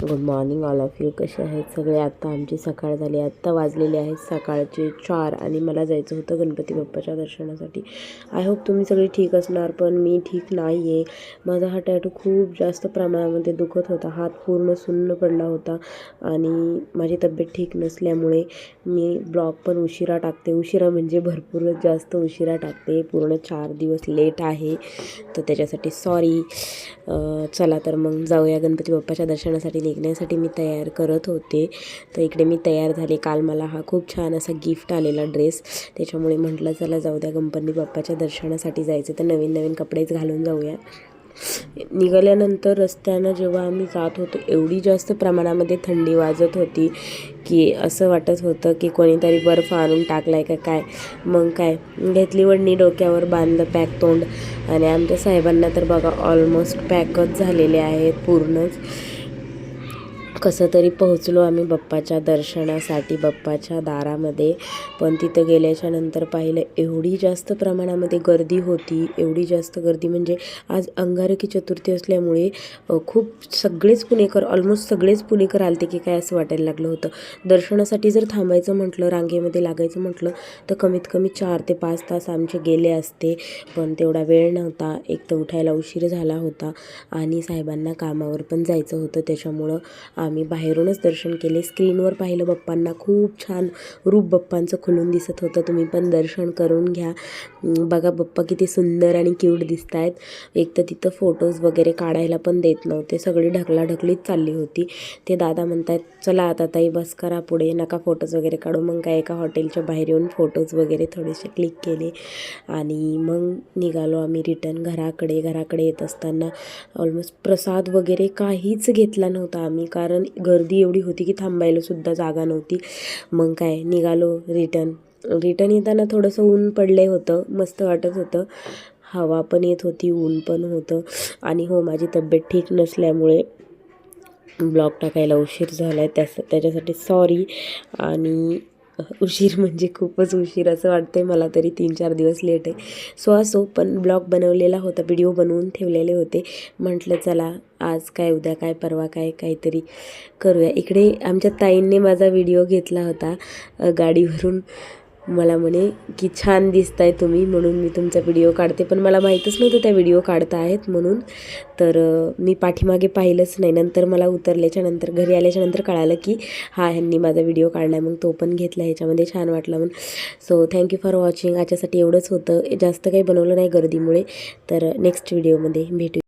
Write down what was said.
Good morning all of you. कसे आहेत सगळे. आत्ता आमची सकाळ झाली. आत्ता वाजलेले आहेत सकाळचे 4 आणि मला जायचं होतं गणपती बाप्पाच्या दर्शनासाठी. आय होप तुम्ही सगळे ठीक असणार, पण मी ठीक नाही आहे. माझा हा टॅटू खूप जास्त प्रमाणामध्ये दुखत होता. हात पूर्ण सुन्न पडला होता आणि माझी तब्येत ठीक नसल्यामुळे मी ब्लॉग पण उशिरा टाकते. उशिरा म्हणजे भरपूरच जास्त उशिरा टाकते. पूर्ण 4 दिवस लेट आहे, तर त्याच्यासाठी सॉरी. चला तर मग जाऊया गणपती बाप्पाच्या दर्शनासाठी. निघण्यासाठी मी तयार करत होते, तर इकडे मी तयार झाले. काल मला हा खूप छान असा गिफ्ट आलेला ड्रेस, त्याच्यामुळे म्हटलं चला जाऊ द्या, गणपती बाप्पाच्या दर्शनासाठी जायचं तर नवीन नवीन कपडेच घालून जाऊया. निघाल्यानंतर रस्त्यानं जेव्हा आम्ही जात होतो, एवढी जास्त प्रमाणामध्ये थंडी वाजत होती की असं वाटत होतं की कोणीतरी बर्फ आणून टाकलाय का काय. मग काय घेतली वडणी, डोक्यावर बांधलं पॅक तोंड, आणि आमच्या साहेबांना तर बघा ऑलमोस्ट पॅकच झालेले आहेत पूर्णच. कसं तरी पोहोचलो आम्ही बाप्पाच्या दर्शनासाठी बाप्पाच्या दारामध्ये. पण तिथं गेल्याच्या नंतर पाहिलं, एवढी जास्त प्रमाणामध्ये गर्दी होती. एवढी जास्त गर्दी म्हणजे आज अंगारकी चतुर्थी असल्यामुळे खूप सगळेच पुणेकर, ऑलमोस्ट सगळेच पुणेकर आलते की काय असं वाटायला लागलं होतं. दर्शनासाठी जर थांबायचं म्हटलं, रांगेमध्ये लागायचं म्हटलं, तर कमीत कमी 4 ते 5 तास आमचे गेले असते. पण तेवढा वेळ नव्हता. एक तर उठायला उशीर झाला होता आणि साहेबांना कामावर पण जायचं होतं, त्याच्यामुळं आम्ही बाहेरूनच दर्शन केले. स्क्रीनवर पाहिलं बाप्पांना, खूप छान रूप बाप्पांचं खुलून दिसत होतं. तुम्ही पण दर्शन करून घ्या. बघा बाप्पा किती सुंदर आणि क्यूट दिसत आहेत. एक तर तिथं फोटोज वगैरे काढायला पण देत नव्हते, सगळी ढकलाढकलीत चालली होती. ते दादा म्हणतात चला आता ताई बस करा पुढे, नका फोटोज वगैरे काढू. मग काय एका हॉटेलच्या बाहेर येऊन फोटोज वगैरे थोडेसे क्लिक केले आणि मग निघालो आम्ही रिटर्न घराकडे. घराकडे येत असताना ऑलमोस्ट प्रसाद वगैरे काहीच घेतला नव्हता आम्ही, कारण गर्दी एवढी होती की थांबायला सुद्धा जागा नव्हती. मग काय निघालो रिटर्न येताना थोडंसं ऊन पडले होतं, मस्त वाटत होतं. हवा पण येत होती, ऊन पण होतं. आणि हो, माझी तब्येत ठीक नसल्यामुळे ब्लॉग टाकायला उशीर झाला आहे, त्याच्यासाठी सॉरी. आणि उशीर म्हणजे खूपच उशीर असं वाटतं आहे मला तरी. 3-4 दिवस लेट आहे. असो, पण ब्लॉग बनवलेला होता, व्हिडिओ बनवून ठेवलेले होते. म्हटलं चला आज काय, उद्या काय, परवा काय, काहीतरी करूया. इकडे आमच्या ताईंनी माझा व्हिडिओ घेतला होता गाडीवरून. मला म्हणे की छान दिसताय तुम्ही, म्हणून मी तुमचा व्हिडिओ काढते. पण मला माहीतच नव्हतं त्या व्हिडिओ काढता आहेत म्हणून. तर मी पाठीमागे पाहिलंच नाही. नंतर मला उतरल्याच्या नंतर, घरी आल्याच्या नंतर कळालं की ह्यांनी माझा व्हिडिओ काढला. मग तो पण घेतला, ह्याच्यामध्ये छान वाटला म्हणून. So thank you for watching. आजच्यासाठी एवढंच होतं, जास्त काही बनवलं नाही गर्दीमुळे. तर नेक्स्ट व्हिडिओमध्ये भेटू.